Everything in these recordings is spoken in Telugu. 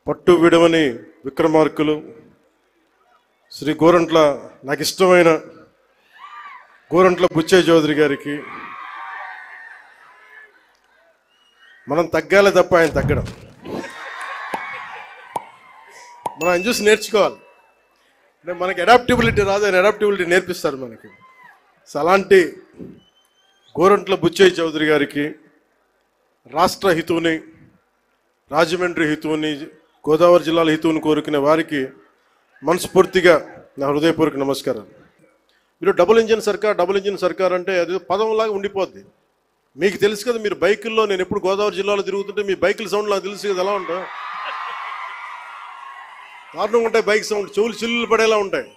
పట్టు విడవని విక్రమార్కులు శ్రీ గోరంట్ల నాకు ఇష్టమైన గోరంట్ల బుచ్చయ్య చౌదరి గారికి మనం తగ్గాలి తప్ప ఆయన తగ్గడం. మనం ఆయన చూసి నేర్చుకోవాలి. మనకి అడాప్టబిలిటీ రాదు, ఆయన అడాప్టబిలిటీ నేర్పిస్తారు మనకి. సో అలాంటి గోరంట్ల బుచ్చయ్య చౌదరి గారికి రాష్ట్ర హితువుని, రాజమండ్రి హితువుని, గోదావరి జిల్లాల హితువుని కోరుకునే వారికి మనస్ఫూర్తిగా నా హృదయపూర్వక నమస్కారాలు. మీరు డబుల్ ఇంజిన్ సర్కార్ అంటే అది పదంలాగా ఉండిపోద్ది. మీకు తెలుసు కదా, మీరు బైకుల్లో, నేను ఎప్పుడు గోదావరి జిల్లాలో తిరుగుతుంటే మీ బైకుల సౌండ్ నాకు తెలుసు కదా, ఎలా ఉంటాయి, దారుణంగా ఉంటాయి బైక్ సౌండ్, చెవులు చిల్లులు పడేలా ఉంటాయి.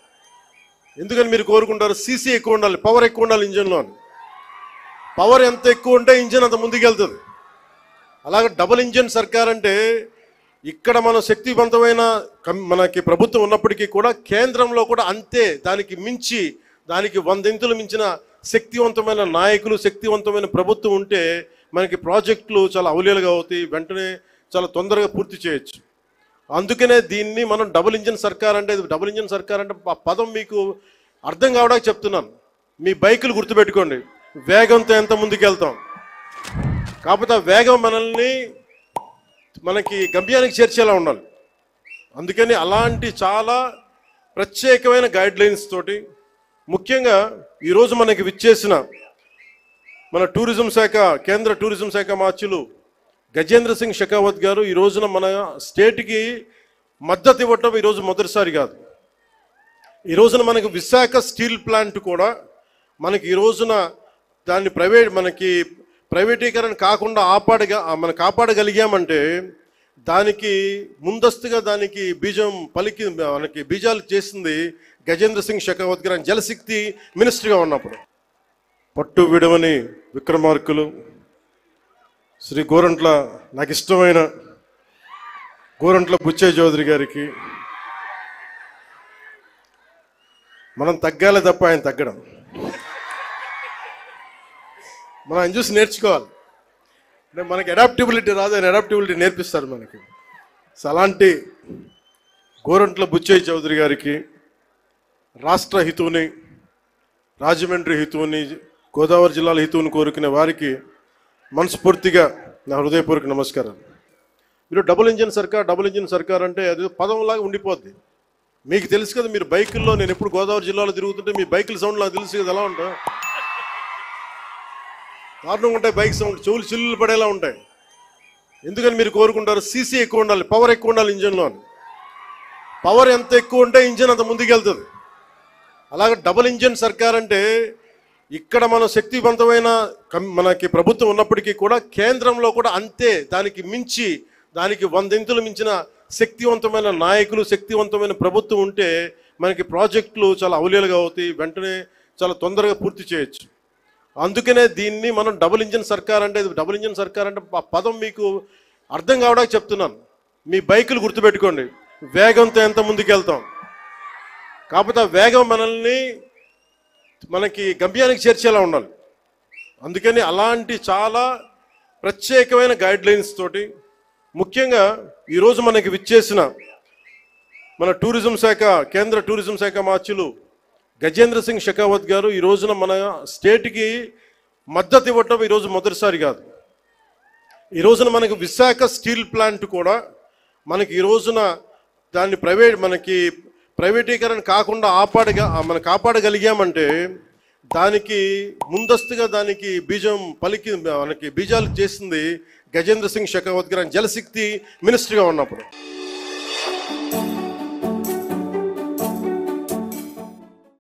ఎందుకని మీరు కోరుకుంటారు సీసీ ఎక్కువ ఉండాలి, పవర్ ఎక్కువ ఉండాలి ఇంజిన్లో. పవర్ ఎంత ఎక్కువ ఉంటే ఇంజిన్ అంత ముందుకు వెళ్తుంది. అలాగే డబుల్ ఇంజిన్ సర్కార్ అంటే ఇక్కడ మనం శక్తివంతమైన మనకి ప్రభుత్వం ఉన్నప్పటికీ కూడా కేంద్రంలో కూడా అంతే, దానికి మించి, దానికి 100 ఇంతులు మించిన శక్తివంతమైన నాయకులు, శక్తివంతమైన ప్రభుత్వం ఉంటే మనకి ప్రాజెక్టులు చాలా అవలీలుగా అవుతాయి, వెంటనే చాలా తొందరగా పూర్తి చేయొచ్చు. అందుకనే దీన్ని మనం డబుల్ ఇంజిన్ సర్కార్ అంటే ఆ పదం మీకు అర్థం కావడానికి చెప్తున్నాను. మీ బైకులు గుర్తుపెట్టుకోండి, వేగంతో ఎంత ముందుకు వెళ్తాం, కాకపోతే ఆ వేగం మనకి గమ్యానికి చేర్చేలా ఉండాలి. అందుకని అలాంటి చాలా ప్రత్యేకమైన గైడ్లైన్స్ తోటి, ముఖ్యంగా ఈరోజు మనకి విచ్చేసిన మన టూరిజం శాఖ, కేంద్ర టూరిజం శాఖ మార్చులు గజేంద్ర సింగ్ షెకావత్ గారు ఈ రోజున మన స్టేట్కి మద్దతు ఇవ్వటం ఈరోజు మొదటిసారి కాదు. ఈ రోజున మనకి విశాఖ స్టీల్ ప్లాంట్ కూడా మనకి ఈ రోజున దాన్ని ప్రైవేటీకరణ కాకుండా కాపాడగలిగామంటే దానికి ముందస్తుగా దానికి బీజాలు చేసింది గజేంద్ర సింగ్ షెకావత్ గారు జలశక్తి మినిస్టర్గా ఉన్నప్పుడు. పట్టు విడవని విక్రమార్కులు శ్రీ గోరంట్ల నాకు ఇష్టమైన గోరంట్ల బుచ్చయ్య చౌదరి గారికి మనం తగ్గాలి తప్ప ఆయన తగ్గడం. మనం ఆయన చూసి నేర్చుకోవాలి. మనకి అడాప్టబిలిటీ రాదు, ఆయన అడాప్టబిలిటీ నేర్పిస్తారు మనకి. సో అలాంటి గోరంట్ల బుచ్చయ్య చౌదరి గారికి రాష్ట్ర హితువుని, రాజమండ్రి హితువుని, గోదావరి జిల్లాల హితువుని కోరుకునే వారికి మనస్ఫూర్తిగా నా హృదయపూర్వక నమస్కారాలు. మీరు డబుల్ ఇంజిన్ సర్కార్ అంటే అది పదంలాగా ఉండిపోద్ది. మీకు తెలుసు కదా, మీరు బైకుల్లో, నేను ఎప్పుడు గోదావరి జిల్లాలో తిరుగుతుంటే మీ బైకుల సౌండ్ నాకు తెలుసు కదా, ఎలా ఉంటాయి, దారుణంగా ఉంటాయి బైక్ సౌండ్, చెవులు చిల్లులు పడేలా ఉంటాయి. ఎందుకని మీరు కోరుకుంటారు సీసీ ఎక్కువ ఉండాలి, పవర్ ఎక్కువ ఉండాలి ఇంజిన్లో. పవర్ ఎంత ఎక్కువ ఉంటే ఇంజిన్ అంత ముందుకు వెళ్తుంది. అలాగే డబుల్ ఇంజిన్ సర్కార్ అంటే ఇక్కడ మనం శక్తివంతమైన మనకి ప్రభుత్వం ఉన్నప్పటికీ కూడా కేంద్రంలో కూడా అంతే, దానికి మించి, దానికి 100 ఇంతులు మించిన శక్తివంతమైన నాయకులు, శక్తివంతమైన ప్రభుత్వం ఉంటే మనకి ప్రాజెక్టులు చాలా అవలీలుగా అవుతాయి, వెంటనే చాలా తొందరగా పూర్తి చేయొచ్చు. అందుకనే దీన్ని మనం డబుల్ ఇంజిన్ సర్కార్ అంటే ఆ పదం మీకు అర్థం కావడానికి చెప్తున్నాను. మీ బైకులు గుర్తుపెట్టుకోండి, వేగంతో ఎంత ముందుకు వెళ్తాం, కాకపోతే ఆ వేగం మనకి గమ్యానికి చేర్చేలా ఉండాలి. అందుకని అలాంటి చాలా ప్రత్యేకమైన గైడ్లైన్స్ తోటి, ముఖ్యంగా ఈరోజు మనకి విచ్చేసిన మన టూరిజం శాఖ, కేంద్ర టూరిజం శాఖ మార్చులు గజేంద్ర సింగ్ షెకావత్ గారు ఈ రోజున మన స్టేట్కి మద్దతు ఇవ్వటం ఈరోజు మొదటిసారి కాదు. ఈ రోజున మనకి విశాఖ స్టీల్ ప్లాంట్ కూడా మనకి ఈ రోజున దాన్ని ప్రైవేటీకరణ కాకుండా కాపాడగలిగామంటే దానికి ముందస్తుగా దానికి బీజాలు చేసింది గజేంద్ర సింగ్ షెకావత్ గారు జలశక్తి మినిస్టర్గా ఉన్నప్పుడు.